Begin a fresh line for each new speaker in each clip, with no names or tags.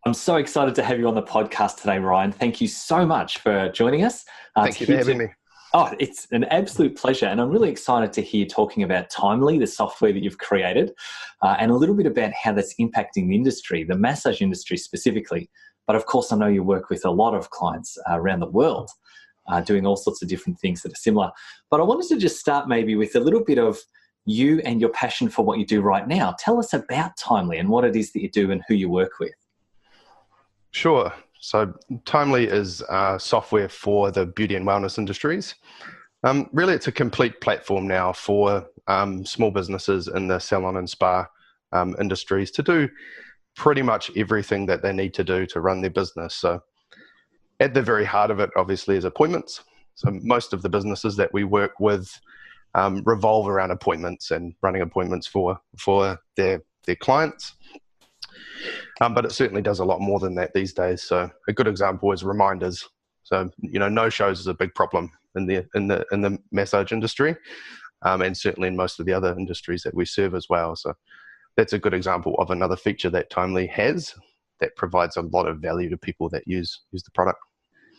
I'm so excited to have you on the podcast today, Ryan. Thank you so much for joining us.
Thank you for having me.
Oh, it's an absolute pleasure. And I'm really excited to hear talking about Timely, the software that you've created, and a little bit about how that's impacting the industry, the massage industry specifically. But of course, I know you work with a lot of clients around the world doing all sorts of different things that are similar. But I wanted to just start maybe with a little bit of you and your passion for what you do right now. Tell us about Timely and what it is that you do and who you work with.
Sure. So Timely is software for the beauty and wellness industries. Really, it's a complete platform now for small businesses in the salon and spa industries to do pretty much everything that they need to do to run their business. So at the very heart of it, obviously, is appointments. So most of the businesses that we work with revolve around appointments and running appointments for their clients. But it certainly does a lot more than that these days. So a good example is reminders. So no-shows is a big problem in the massage industry, and certainly in most of the other industries that we serve as well. So that's a good example of another feature that Timely has that provides a lot of value to people that use the product.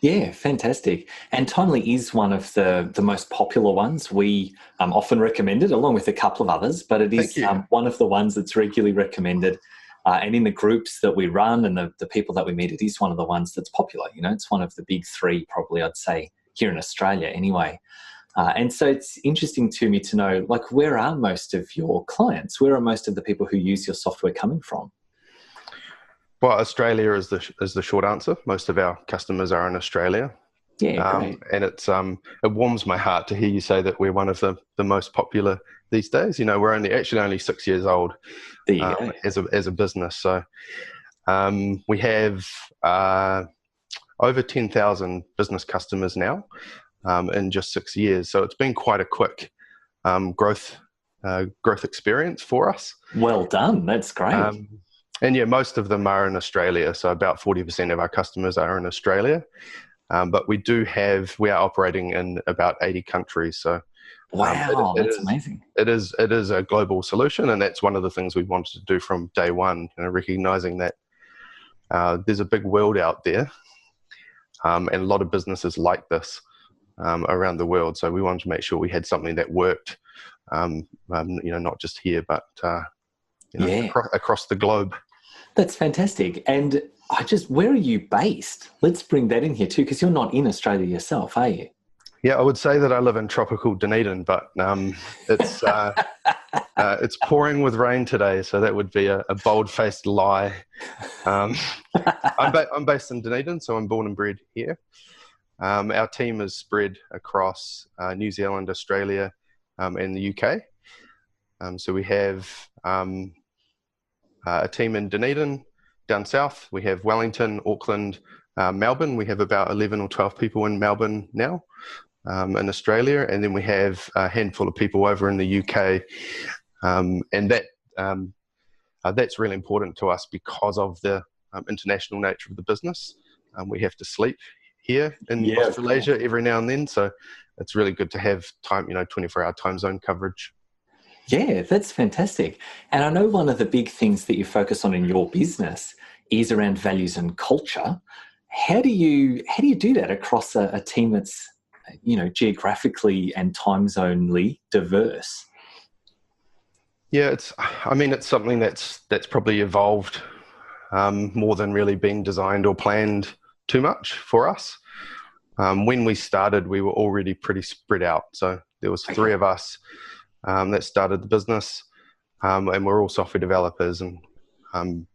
Yeah, fantastic. And Timely is one of the most popular ones. We often recommend it along with a couple of others, but it is one of the ones that's regularly recommended. And in the groups that we run and the people that we meet, it is one of the ones that's popular. It's one of the big three, probably, I'd say, here in Australia anyway. And so it's interesting to me to know, where are most of your clients? Where are most of the people who use your software coming from?
Well, Australia is the short answer. Most of our customers are in Australia.
Yeah, great.
And it warms my heart to hear you say that we're one of the most popular these days. We're only 6 years old as a business. So we have over 10,000 business customers now in just 6 years. So it's been quite a quick growth experience for us.
Well done. That's great.
And yeah, most of them are in Australia. So about 40% of our customers are in Australia. But we are operating in about 80 countries. So
wow, that's amazing.
It is a global solution, and that's one of the things we wanted to do from day one, recognizing that there's a big world out there, and a lot of businesses like this around the world. So we wanted to make sure we had something that worked, not just here, but across the globe.
That's fantastic. And where are you based? Let's bring that in here too, because you're not in Australia yourself, are you?
Yeah, I would say that I live in tropical Dunedin, but it's pouring with rain today, so that would be a bold-faced lie. I'm based in Dunedin, so I'm born and bred here. Our team is spread across New Zealand, Australia, and the UK. So we have a team in Dunedin, down south. We have Wellington, Auckland, Melbourne. We have about 11 or 12 people in Melbourne now, in Australia. And then we have a handful of people over in the UK. And that's really important to us because of the international nature of the business. We have to sleep here in Australasia every now and then. So it's really good to have 24-hour time zone coverage.
Yeah, that's fantastic. And I know one of the big things that you focus on in your business is around values and culture. How do you do that across a team that's, geographically and time zonally diverse?
Yeah, it's something that's probably evolved more than really being designed or planned too much for us. When we started, we were already pretty spread out. So there was three of us that started the business, and we're all software developers. And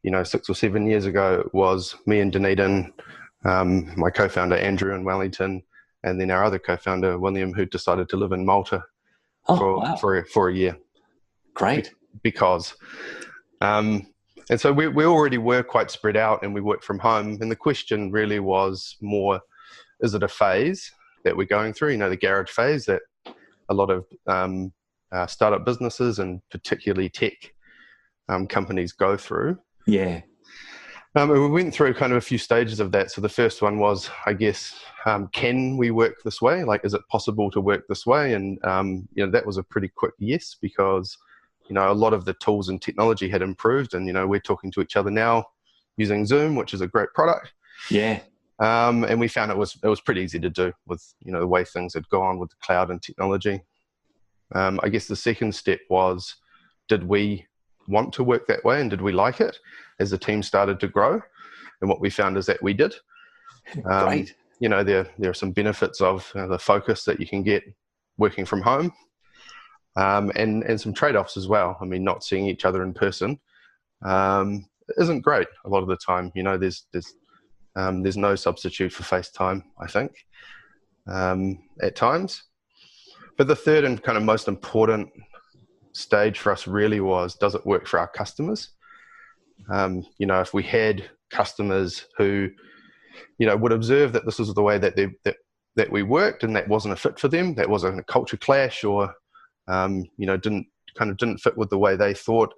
6 or 7 years ago, it was me in Dunedin, my co-founder Andrew in Wellington, and then our other co-founder William, who decided to live in Malta for a year.
Great,
because and so we already were quite spread out, and we worked from home. And the question really was more, is it a phase that we're going through? The garage phase that a lot of startup businesses and particularly tech companies go through.
Yeah.
We went through kind of a few stages of that. So the first one was, I guess, can we work this way? Is it possible to work this way? And, that was a pretty quick yes, because, a lot of the tools and technology had improved, and, we're talking to each other now using Zoom, which is a great product.
Yeah.
And we found it was pretty easy to do with, the way things had gone with the cloud and technology. I guess the second step was, did we want to work that way, and did we like it as the team started to grow? And what we found is that we did.
Great.
There are some benefits of the focus that you can get working from home, and some trade-offs as well. I mean, not seeing each other in person isn't great a lot of the time. There's no substitute for FaceTime, I think, at times. But the third and kind of most important stage for us really was, does it work for our customers? If we had customers who, would observe that this was the way that we worked, and that wasn't a fit for them, that wasn't a culture clash, or didn't fit with the way they thought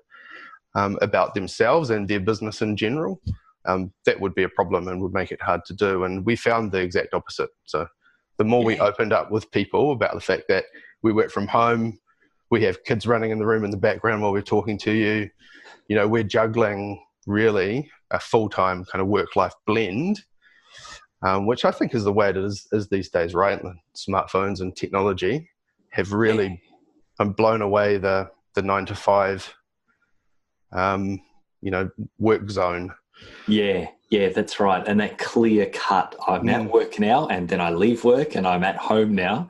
about themselves and their business in general, that would be a problem and would make it hard to do. And we found the exact opposite. So the more we opened up with people about the fact that we work from home, we have kids running in the room in the background while we're talking to you, we're juggling really a full-time kind of work-life blend, which I think is the way it is these days, right? And smartphones and technology have really blown away the 9 to 5, work zone.
Yeah, that's right. And that clear cut, I'm at work now, and then I leave work and I'm at home now.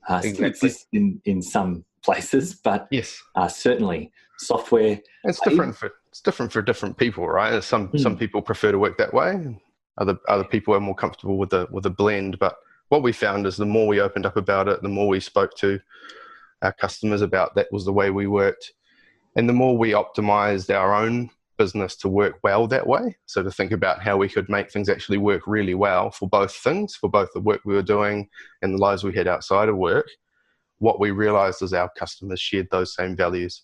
Exactly.
Still exists in some places, but
yes,
certainly software.
It's different for different people, right? Some people prefer to work that way. Other people are more comfortable with a blend. But what we found is, the more we opened up about it, the more we spoke to our customers about that was the way we worked, and the more we optimized our own business to work well that way. So to think about how we could make things actually work really well for both things, for both the work we were doing and the lives we had outside of work. What we realized is our customers shared those same values.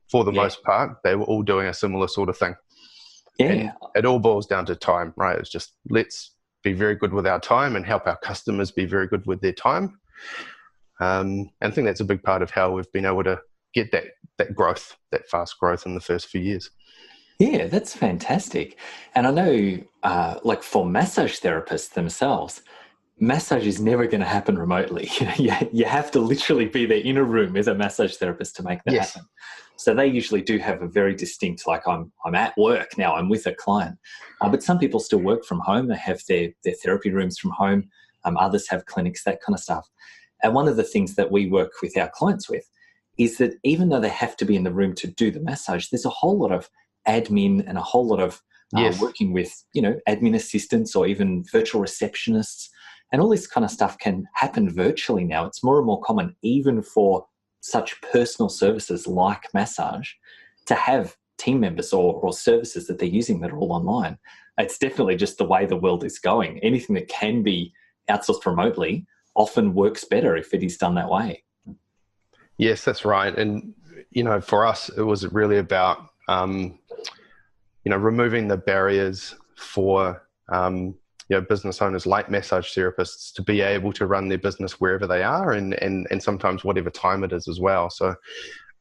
For the most part, they were all doing a similar sort of thing.
Yeah.
And it all boils down to time, right? It's just, let's be very good with our time and help our customers be very good with their time. And I think that's a big part of how we've been able to get that growth, that fast growth in the first few years.
Yeah, that's fantastic. And I know, like for massage therapists themselves, massage is never going to happen remotely. You have to literally be there in a room with a massage therapist to make that happen. So they usually do have a very distinct, like, I'm at work now, I'm with a client. But some people still work from home. They have their therapy rooms from home. Others have clinics, that kind of stuff. And one of the things that we work with our clients with is that even though they have to be in the room to do the massage, there's a whole lot of admin and a whole lot of working with, admin assistants or even virtual receptionists, and all this kind of stuff can happen virtually now. It's more and more common, even for such personal services like massage, to have team members or services that they're using that are all online. It's definitely just the way the world is going. Anything that can be outsourced remotely often works better if it is done that way.
Yes, that's right. And, for us, it was really about, removing the barriers for, business owners like massage therapists to be able to run their business wherever they are, and sometimes whatever time it is as well. So,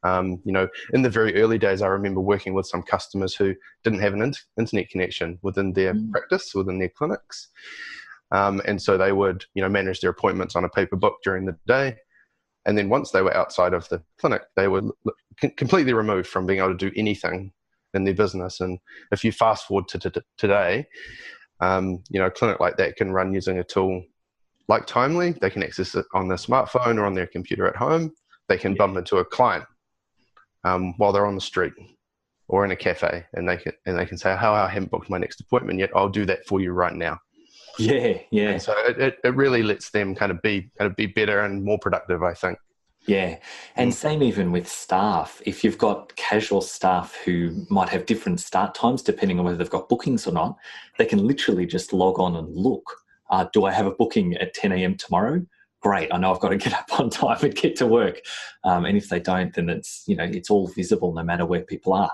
in the very early days, I remember working with some customers who didn't have an internet connection within their practice, within their clinics. And so they would, manage their appointments on a paper book during the day. And then once they were outside of the clinic, they were completely removed from being able to do anything in their business. And if you fast forward to today, a clinic like that can run using a tool like Timely. They can access it on their smartphone or on their computer at home. They can bump into a client while they're on the street or in a cafe, and they can say, "Oh, I haven't booked my next appointment yet. I'll do that for you right now."
Yeah.
And so it really lets them kind of be better and more productive, I think.
Yeah. And same even with staff. If you've got casual staff who might have different start times depending on whether they've got bookings or not, they can literally just log on and look. Do I have a booking at 10 a.m. tomorrow? Great. I know I've got to get up on time and get to work. And if they don't, then it's all visible no matter where people are.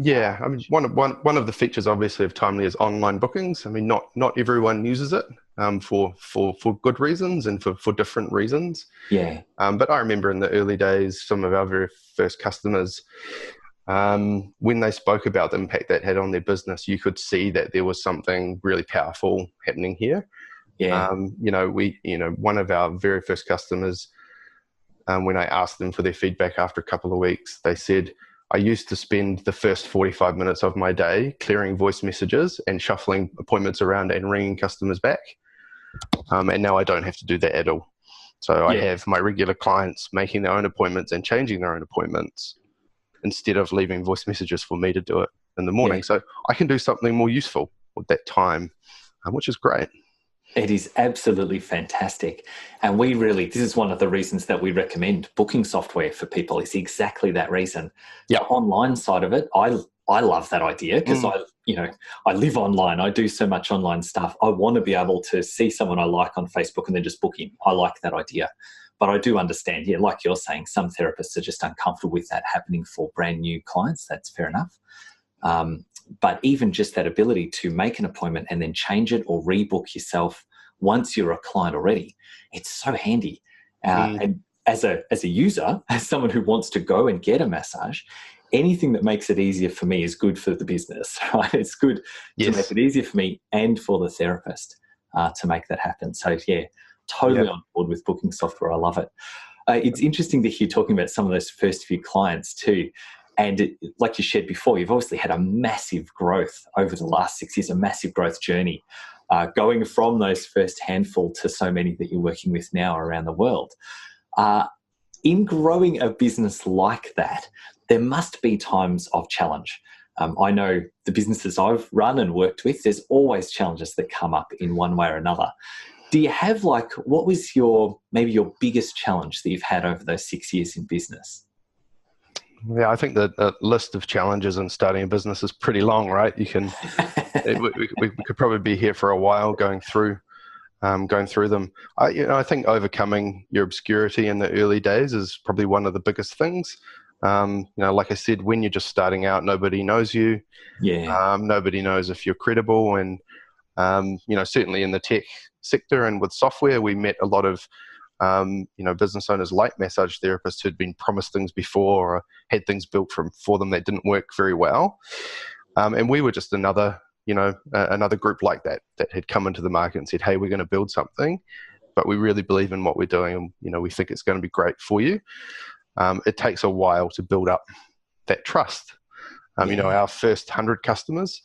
Yeah, I mean, one of the features, obviously, of Timely is online bookings. I mean, not everyone uses it for good reasons and for different reasons.
Yeah.
But I remember in the early days, some of our very first customers, when they spoke about the impact that had on their business, you could see that there was something really powerful happening here.
Yeah.
One of our very first customers, when I asked them for their feedback after a couple of weeks, they said, I used to spend the first 45 minutes of my day clearing voice messages and shuffling appointments around and ringing customers back. And now I don't have to do that at all. So I have my regular clients making their own appointments and changing their own appointments instead of leaving voice messages for me to do it in the morning. So I can do something more useful with that time, which is great.
It is absolutely fantastic. And this is one of the reasons that we recommend booking software for people, is exactly that reason. The online side of it, I love that idea because I live online. I do so much online stuff. I want to be able to see someone I like on Facebook and then just book in. I like that idea. But I do understand, like you're saying, some therapists are just uncomfortable with that happening for brand new clients. That's fair enough. But even just that ability to make an appointment and then change it or rebook yourself once you're a client already, it's so handy. And as a user, as someone who wants to go and get a massage, anything that makes it easier for me is good for the business, right? It's good to make it easier for me and for the therapist to make that happen. So totally on board with booking software. I love it. It's interesting to hear talking about some of those first few clients too. And like you shared before, you've obviously had a massive growth over the last 6 years, a massive growth journey, going from those first handful to so many that you're working with now around the world. In growing a business like that, there must be times of challenge. I know the businesses I've run and worked with, there's always challenges that come up in one way or another. Do you have what was maybe your biggest challenge that you've had over those 6 years in business?
Yeah, I think the list of challenges in starting a business is pretty long, right? We could probably be here for a while going through them. I think overcoming your obscurity in the early days is probably one of the biggest things. Like I said, when you're just starting out, nobody knows you. Nobody knows if you're credible, and certainly in the tech sector and with software, we met a lot of business owners like massage therapists who'd been promised things before or had things built for them that didn't work very well. And we were just another group like that had come into the market and said, hey, we're going to build something, but we really believe in what we're doing. And, we think it's going to be great for you. It takes a while to build up that trust. Our first 100 customers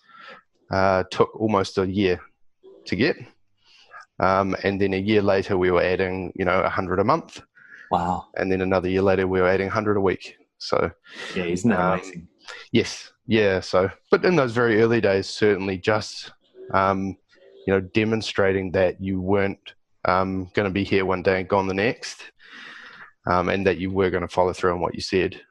took almost a year to get. And then a year later, we were adding, 100 a month.
Wow.
And then another year later, we were adding 100 a week. So,
isn't that amazing?
Yes. Yeah. So, but in those very early days, certainly just, demonstrating that you weren't going to be here one day and gone the next, and that you were going to follow through on what you said,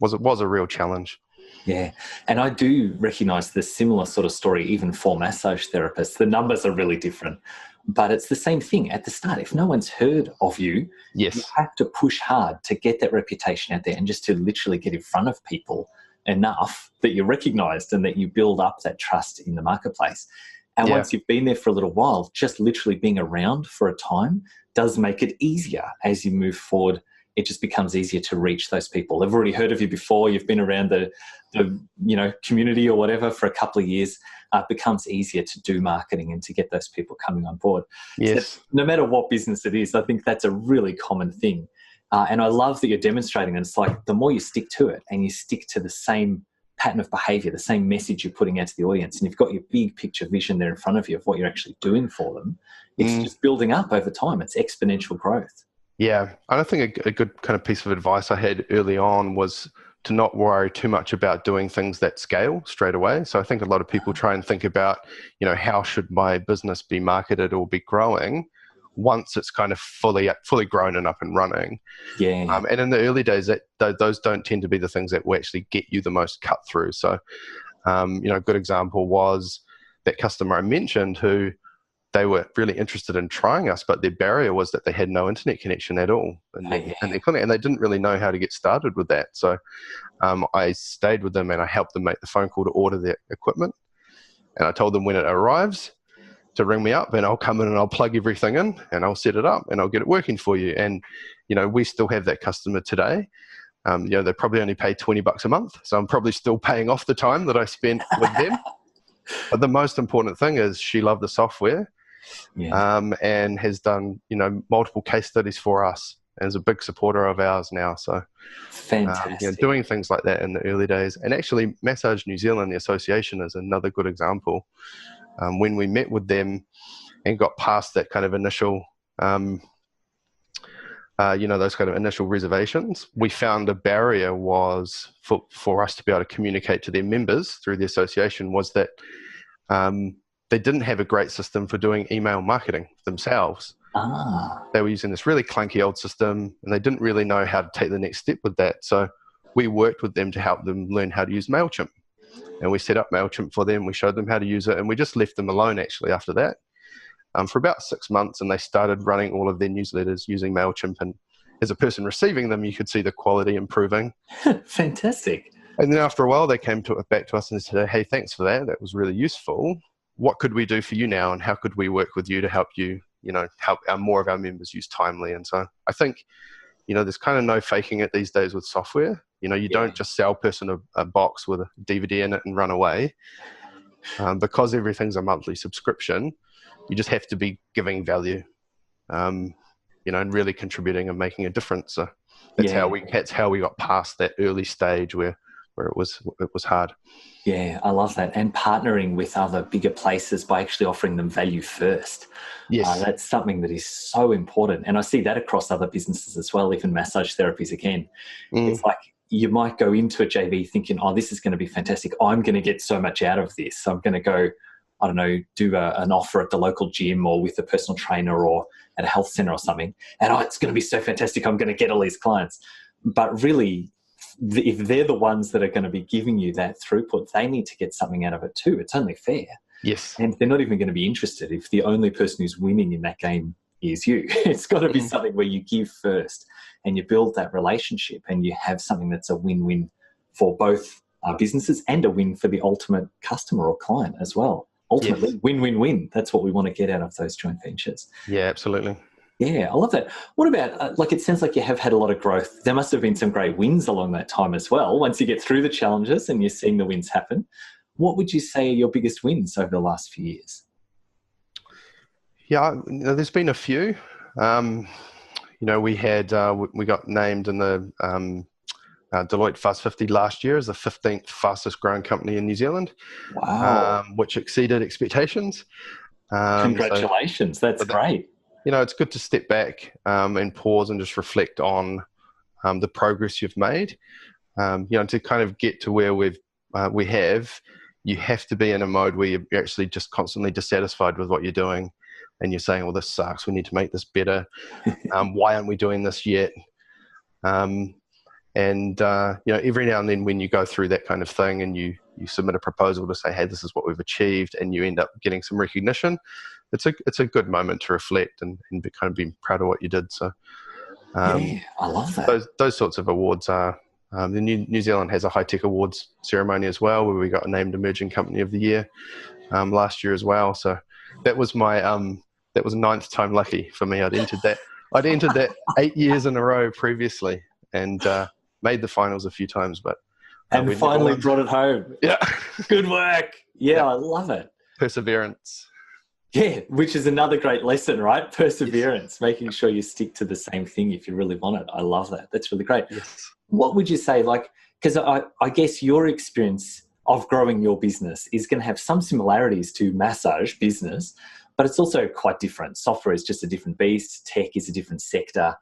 was a real challenge.
Yeah, and I do recognise the similar sort of story even for massage therapists. The numbers are really different, but it's the same thing at the start. If no one's heard of you, you have to push hard to get that reputation out there and just to literally get in front of people enough that you're recognised and that you build up that trust in the marketplace. And once you've been there for a little while, just literally being around for a time does make it easier as you move forward. It just becomes easier to reach those people. They've already heard of you before. You've been around the community or whatever for a couple of years. It becomes easier to do marketing and to get those people coming on board.
Yes.
So no matter what business it is, I think that's a really common thing. And I love that you're demonstrating. And it's like the more you stick to it and you stick to the same pattern of behavior, the same message you're putting out to the audience, and you've got your big picture vision there in front of you of what you're actually doing for them, it's just building up over time. It's exponential growth.
Yeah, and I think a good kind of piece of advice I had early on was to not worry too much about doing things that scale straight away. So I think a lot of people try and think about, how should my business be marketed or be growing once it's kind of fully grown and up and running.
Yeah.
And in the early days, those don't tend to be the things that will actually get you the most cut through. So, a good example was that customer I mentioned who they were really interested in trying us, but their barrier was that they had no internet connection at all in their clinic, and they didn't really know how to get started with that. So I stayed with them and I helped them make the phone call to order their equipment. And I told them when it arrives to ring me up and I'll come in and I'll plug everything in and I'll set it up and I'll get it working for you. And, we still have that customer today. they probably only pay $20 a month. So I'm probably still paying off the time that I spent with them. But the most important thing is she loved the software, and has done, multiple case studies for us, and is a big supporter of ours now. So
fantastic.
Doing things like that in the early days. And actually Massage New Zealand, the association, is another good example. When we met with them and got past that kind of initial, those kind of initial reservations, we found a barrier was for us to be able to communicate to their members through the association was that they didn't have a great system for doing email marketing themselves. They were using this really clunky old system, and they didn't really know how to take the next step with that. So we worked with them to help them learn how to use MailChimp. And we set up MailChimp for them. We showed them how to use it, and we just left them alone actually after that for about 6 months, and they started running all of their newsletters using MailChimp. And as a person receiving them, you could see the quality improving.
Fantastic.
And then after a while, they came back to us and said, hey, thanks for that. That was really useful. What could we do for you now, and how could we work with you to help you, help more of our members use Timely? And so I think, there's kind of no faking it these days with software. You don't just sell a person a box with a DVD in it and run away. Because everything's a monthly subscription, you just have to be giving value, and really contributing and making a difference. So that's how we got past that early stage where it was hard.
Yeah, I love that. And partnering with other bigger places by actually offering them value first.
Yes.
That's something that is so important. And I see that across other businesses as well, even massage therapies again. It's like you might go into a JV thinking, oh, this is going to be fantastic. I'm going to get so much out of this. So I'm going to go, I don't know, do an offer at the local gym or with a personal trainer or at a health center or something. And it's going to be so fantastic. I'm going to get all these clients. But really, if they're the ones that are going to be giving you that throughput, they need to get something out of it too. It's only fair.
Yes.
And they're not even going to be interested if the only person who's winning in that game is you. It's got to be something where you give first and you build that relationship and you have something that's a win-win for both businesses and a win for the ultimate customer or client as well. Ultimately, win-win-win. That's what we want to get out of those joint ventures.
Yeah, absolutely.
Yeah, I love that. What about, it sounds like you have had a lot of growth. There must have been some great wins along that time as well. Once you get through the challenges and you're seeing the wins happen, what would you say are your biggest wins over the last few years?
Yeah, there's been a few. We got named in the Deloitte Fast 50 last year as the 15th fastest growing company in New Zealand.
Wow.
Which exceeded expectations.
Congratulations. That's great.
It's good to step back and pause and just reflect on the progress you've made. To kind of get to where you have to be in a mode where you're actually just constantly dissatisfied with what you're doing. And you're saying, well, this sucks. We need to make this better. Why aren't we doing this yet? Every now and then when you go through that kind of thing and you submit a proposal to say, hey, this is what we've achieved, and you end up getting some recognition, it's a good moment to reflect and be proud of what you did. So
I love that.
Those sorts of awards are, the New Zealand has a high tech awards ceremony as well, where we got named Emerging Company of the Year last year as well. So that was my that was 9th time lucky for me. I'd entered that 8 years in a row previously, and made the finals a few times, but
and finally brought it home.
Yeah.
Good work. Yeah, I love it.
Perseverance.
Yeah, which is another great lesson, right? Perseverance, making sure you stick to the same thing if you really want it. I love that. That's really great.
Yes.
What would you say, because I guess your experience of growing your business is going to have some similarities to massage business, but it's also quite different. Software is just a different beast. Tech is a different sector.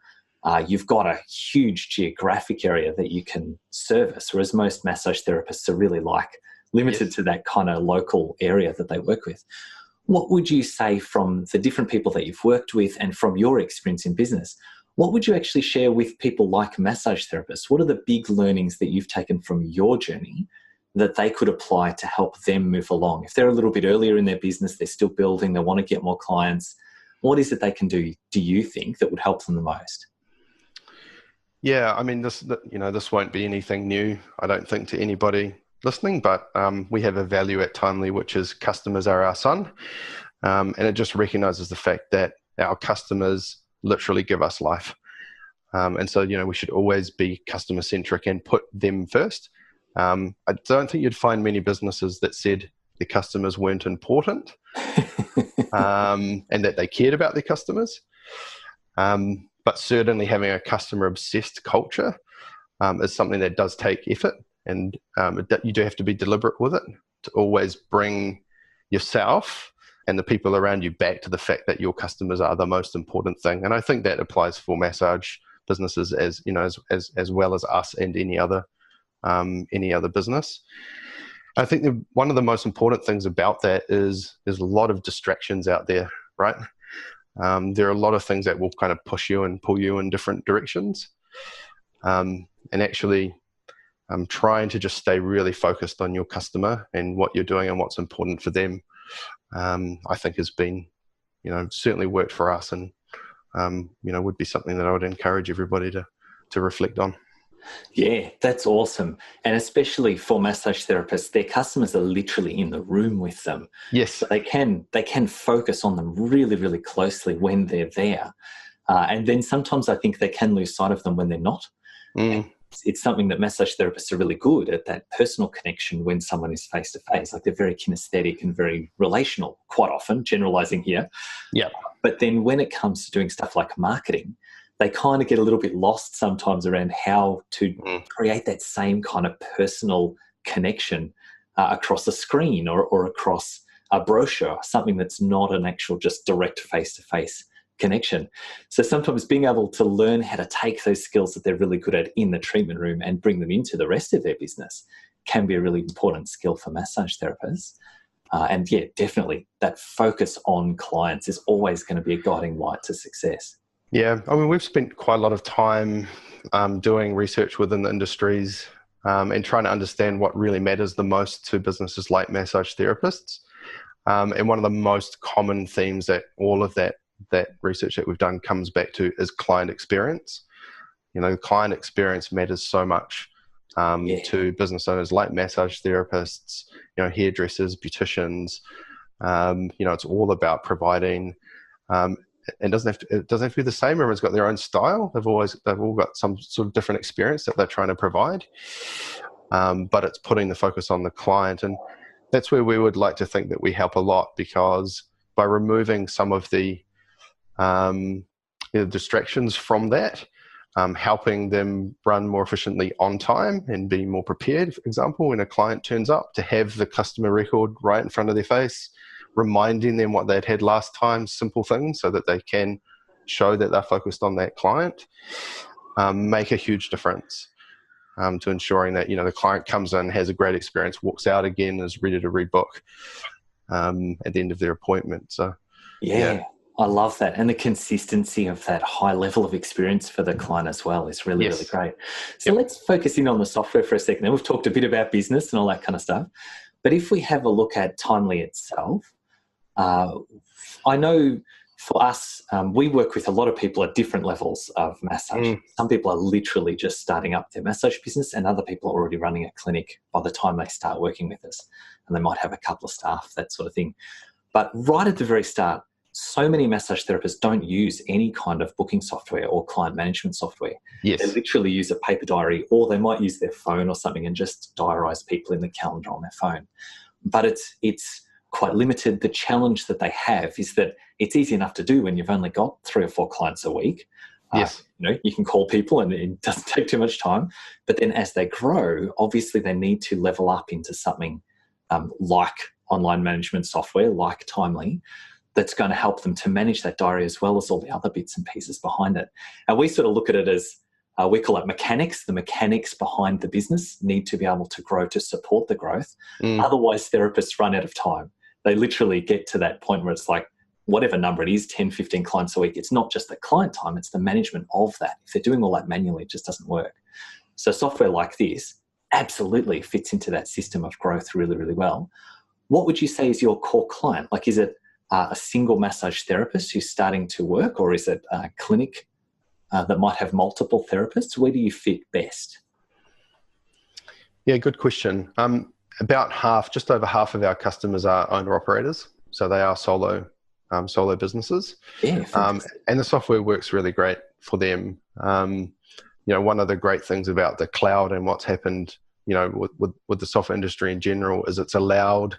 You've got a huge geographic area that you can service, whereas most massage therapists are really limited to that kind of local area that they work with. What would you say from the different people that you've worked with and from your experience in business? What would you actually share with people like massage therapists? What are the big learnings that you've taken from your journey that they could apply to help them move along? If they're a little bit earlier in their business, they're still building, they want to get more clients, what is it they can do you think, that would help them the most?
Yeah, I mean, this won't be anything new, I don't think, to anybody listening, but we have a value at Timely, which is customers are our son. And it just recognizes the fact that our customers literally give us life. And so, we should always be customer centric and put them first. I don't think you'd find many businesses that said their customers weren't important and that they cared about their customers. But certainly having a customer obsessed culture is something that does take effort, and you do have to be deliberate with it to always bring yourself and the people around you back to the fact that your customers are the most important thing. And I think that applies for massage businesses as well as us and any other business. I think one of the most important things about that is there's a lot of distractions out there, right? There are a lot of things that will kind of push you and pull you in different directions. And actually, trying to just stay really focused on your customer and what you're doing and what's important for them, I think has been, certainly worked for us, and, would be something that I would encourage everybody to reflect on.
Yeah, that's awesome. And especially for massage therapists, their customers are literally in the room with them.
Yes.
So they can focus on them really, really closely when they're there. And then sometimes I think they can lose sight of them when they're not. It's something that massage therapists are really good at, that personal connection when someone is face to face. Like, they're very kinesthetic and very relational quite often, generalizing here.
Yeah.
But then when it comes to doing stuff like marketing, they kind of get a little bit lost sometimes around how to create that same kind of personal connection across a screen or across a brochure, something that's not an actual just direct face-to-face connection. So sometimes being able to learn how to take those skills that they're really good at in the treatment room and bring them into the rest of their business can be a really important skill for massage therapists. And yeah, definitely that focus on clients is always going to be a guiding light to success.
Yeah, I mean, we've spent quite a lot of time doing research within the industries and trying to understand what really matters the most to businesses like massage therapists. And one of the most common themes that all of that research that we've done comes back to is client experience. Client experience matters so much to business owners like massage therapists, hairdressers, beauticians. It's all about providing. It doesn't have to be the same. Everyone's got their own style. They've all got some sort of different experience that they're trying to provide. But it's putting the focus on the client, and that's where we would like to think that we help a lot, because by removing some of the distractions from that, helping them run more efficiently on time and be more prepared. For example, when a client turns up, to have the customer record right in front of their face, reminding them what they'd had last time, simple things, so that they can show that they're focused on that client, make a huge difference to ensuring that the client comes in, has a great experience, walks out again, is ready to rebook at the end of their appointment. So
yeah. I love that. And the consistency of that high level of experience for the client as well is really, really great. So let's focus in on the software for a second. Now, we've talked a bit about business and all that kind of stuff. But if we have a look at Timely itself, I know for us, we work with a lot of people at different levels of massage. Some people are literally just starting up their massage business, and other people are already running a clinic by the time they start working with us. And they might have a couple of staff, that sort of thing. But right at the very start, so many massage therapists don't use any kind of booking software or client management software.
Yes.
They literally use a paper diary, or they might use their phone or something and just diarise people in the calendar on their phone. But it's quite limited. The challenge that they have is that it's easy enough to do when you've only got 3 or 4 clients a week.
Yes.
You can call people and it doesn't take too much time. But then as they grow, obviously they need to level up into something like online management software, like Timely, that's going to help them to manage that diary as well as all the other bits and pieces behind it. And we sort of look at it as, we call it mechanics. The mechanics behind the business need to be able to grow to support the growth. Otherwise, therapists run out of time. They literally get to that point where it's like, whatever number it is, 10, 15 clients a week, it's not just the client time, it's the management of that. If they're doing all that manually, it just doesn't work. So software like this absolutely fits into that system of growth really, really well. What would you say is your core client? Like, is it a single massage therapist who's starting to work, or is it a clinic that might have multiple therapists? Where do you fit best?
Yeah, good question. About just over half of our customers are owner-operators, so they are solo businesses.
Yeah,
and the software works really great for them. One of the great things about the cloud and what's happened, with the software industry in general, is it's allowed,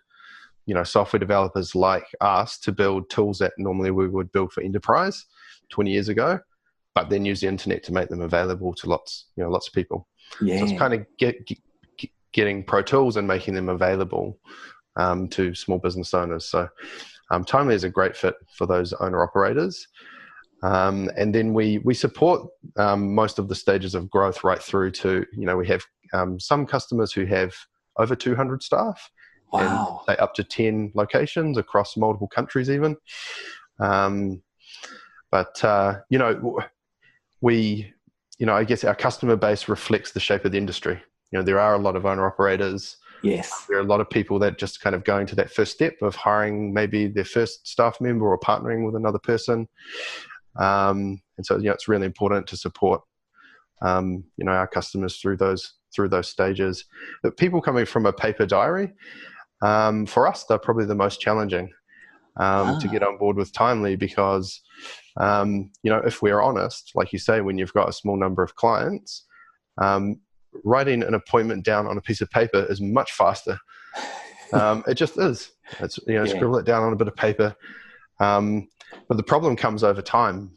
software developers like us to build tools that normally we would build for enterprise 20 years ago, but then use the internet to make them available to lots of people.
Yeah.
So it's kind of getting Pro Tools and making them available to small business owners. So Timely is a great fit for those owner operators. And then we support most of the stages of growth right through to, we have some customers who have over 200 staff.
Wow.
And say up to 10 locations across multiple countries even. I guess our customer base reflects the shape of the industry. There are a lot of owner operators.
Yes.
There are a lot of people that just kind of going to that first step of hiring maybe their first staff member or partnering with another person. And so, it's really important to support, our customers through those stages. But people coming from a paper diary, for us, they're probably the most challenging to get on board with Timely because, if we're honest, like you say, when you've got a small number of clients, writing an appointment down on a piece of paper is much faster. It just is. It's scribble it down on a bit of paper. But the problem comes over time.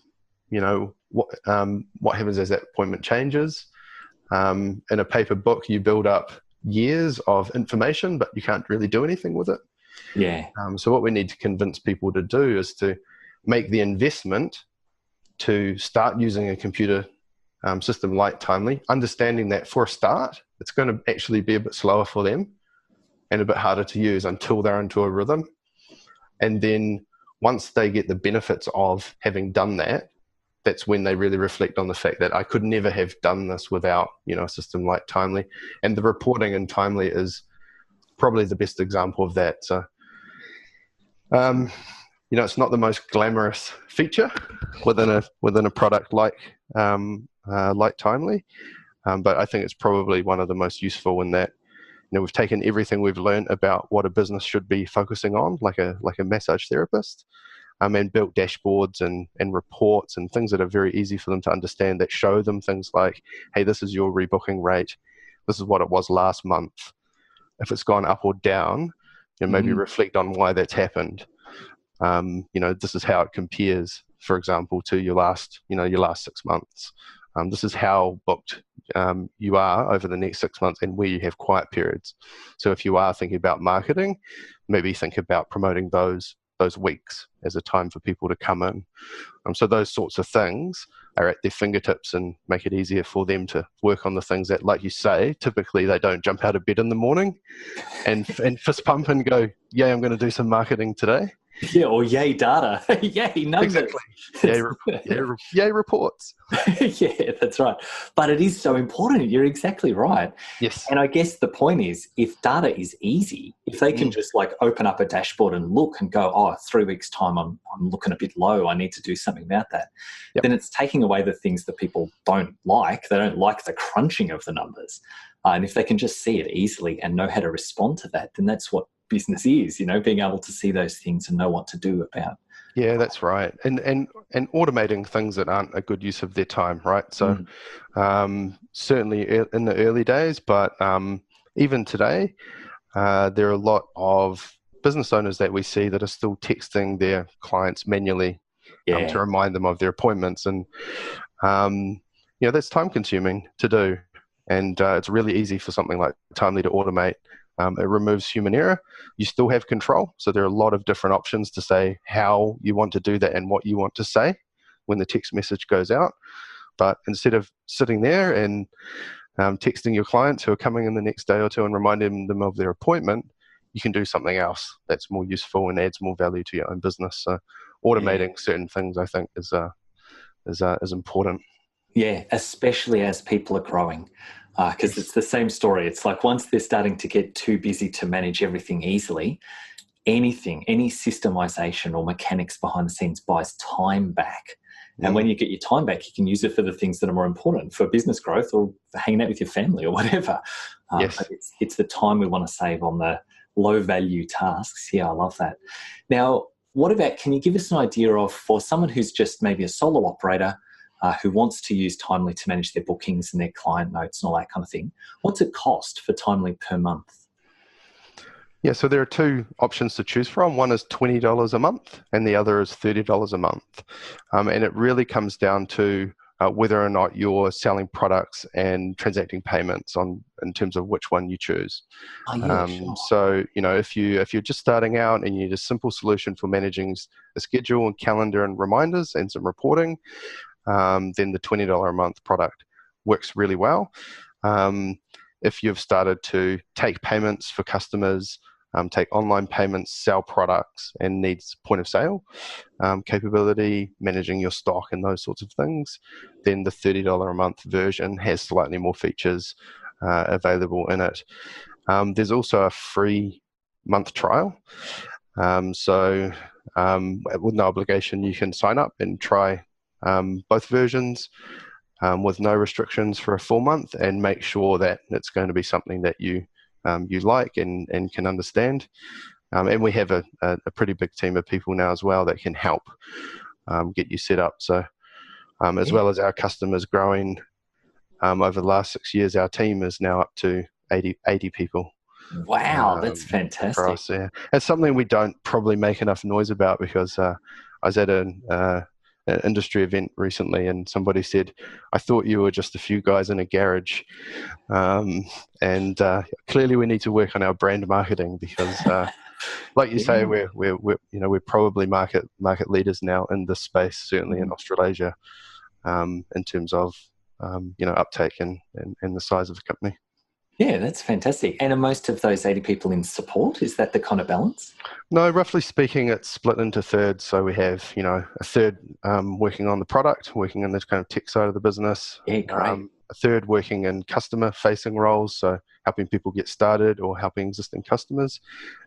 What happens as that appointment changes. In a paper book, you build up years of information, but you can't really do anything with it.
Yeah.
So what we need to convince people to do is to make the investment to start using a computer system like Timely, understanding that for a start, it's going to actually be a bit slower for them and a bit harder to use until they're into a rhythm. And then once they get the benefits of having done that, that's when they really reflect on the fact that I could never have done this without, a system like Timely. And the reporting in Timely is probably the best example of that. So, it's not the most glamorous feature within a product like Timely, but I think it's probably one of the most useful in that, we've taken everything we've learned about what a business should be focusing on, like a massage therapist, and built dashboards and reports and things that are very easy for them to understand that show them things like, hey, this is your rebooking rate. This is what it was last month. If it's gone up or down, maybe reflect on why that's happened. This is how it compares, for example, to your last 6 months. This is how booked you are over the next 6 months and where you have quiet periods. So if you are thinking about marketing, maybe think about promoting those weeks as a time for people to come in. So those sorts of things are at their fingertips and make it easier for them to work on the things that, like you say, typically they don't jump out of bed in the morning and fist pump and go, yay, I'm going to do some marketing today.
Yeah, or yay data. Yay numbers.
Exactly. Yay reports.
Yeah, that's right. But it is so important. You're exactly right.
Yes.
And I guess the point is, if data is easy, if they can just open up a dashboard and look and go, 3 weeks time, I'm looking a bit low, I need to do something about that. Yep. Then it's taking away the things that people don't like. They don't like the crunching of the numbers. And if they can just see it easily and know how to respond to that, then that's what business is, being able to see those things and know what to do about.
Yeah, that's right. And automating things that aren't a good use of their time, right? So certainly in the early days, but even today, there are a lot of business owners that we see that are still texting their clients manually to remind them of their appointments. And, that's time consuming to do. And it's really easy for something like Timely to automate. It removes human error. You still have control. So there are a lot of different options to say how you want to do that and what you want to say when the text message goes out. But instead of sitting there and texting your clients who are coming in the next day or two and reminding them of their appointment, you can do something else that's more useful and adds more value to your own business. So automating certain things, I think, is important. Yeah,
especially as people are growing. Because it's the same story. It's like once they're starting to get too busy to manage everything easily, any systemization or mechanics behind the scenes buys time back. And when you get your time back, you can use it for the things that are more important, for business growth or for hanging out with your family or whatever. But it's the time we want to save on the low-value tasks. Yeah, I love that. Now, what about, can you give us an idea of, for someone who's just maybe a solo operator, who wants to use Timely to manage their bookings and their client notes and all that kind of thing, what's it cost for Timely per month?
Yeah, so there are two options to choose from. One is $20 a month and the other is $30 a month. And it really comes down to whether or not you're selling products and transacting payments in terms of which one you choose.
Oh, yeah, sure.
So, if you're just starting out and you need a simple solution for managing a schedule and calendar and reminders and some reporting, then the $20 a month product works really well. If you've started to take payments for customers, take online payments, sell products, and needs point of sale capability, managing your stock and those sorts of things, then the $30 a month version has slightly more features available in it. There's also a free month trial. So with no obligation, you can sign up and try both versions with no restrictions for a full month and make sure that it's going to be something that you like and can understand. And we have a pretty big team of people now as well that can help get you set up. So as well as our customers growing over the last 6 years, our team is now up to 80 people.
Wow, that's fantastic.
Across, yeah. It's something we don't probably make enough noise about because I was at an industry event recently and somebody said, I thought you were just a few guys in a garage. And clearly we need to work on our brand marketing because like you say, we're probably market leaders now in this space, certainly in Australasia, in terms of uptake and the size of the company.
Yeah, that's fantastic. And are most of those 80 people in support? Is that the kind of balance?
No, roughly speaking, it's split into thirds. So we have, a third working on the product, working in the kind of tech side of the business.
Yeah, great.
A third working in customer-facing roles, so helping people get started or helping existing customers.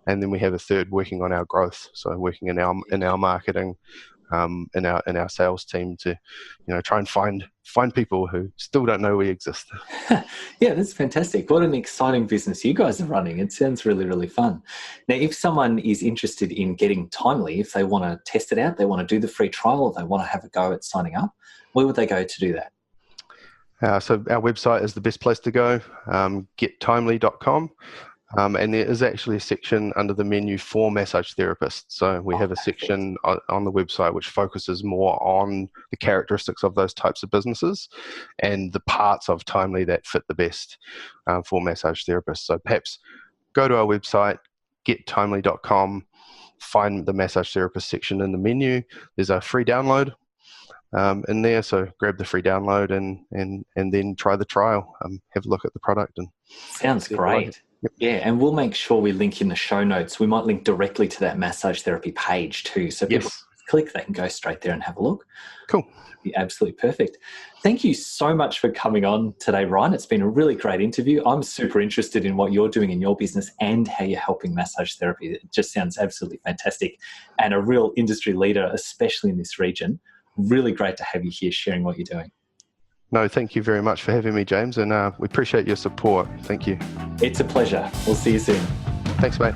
And then we have a third working on our growth, so working in our marketing, in our sales team to, try and find people who still don't know we exist.
Yeah, that's fantastic. What an exciting business you guys are running. It sounds really, really fun. Now, if someone is interested in getting Timely, if they want to test it out, they want to do the free trial, or they want to have a go at signing up, where would they go to do that?
So our website is the best place to go, gettimely.com. And there is actually a section under the menu for massage therapists. So we have a section on the website which focuses more on the characteristics of those types of businesses and the parts of Timely that fit the best for massage therapists. So perhaps go to our website, gettimely.com, find the massage therapist section in the menu. There's a free download in there, so grab the free download and then try the trial. Have a look at the product. And
sounds great. Yep. Yeah, and we'll make sure we link in the show notes. We might link directly to that massage therapy page too, so people click, they can go straight there and have a look.
Cool.
It'd be absolutely perfect. Thank you so much for coming on today, Ryan. It's been a really great interview. I'm super interested in what you're doing in your business and how you're helping massage therapy. It just sounds absolutely fantastic and a real industry leader, especially in this region. Really great to have you here sharing what you're doing.
No, thank you very much for having me, James, and we appreciate your support. Thank you.
It's a pleasure. We'll see you soon.
Thanks, mate.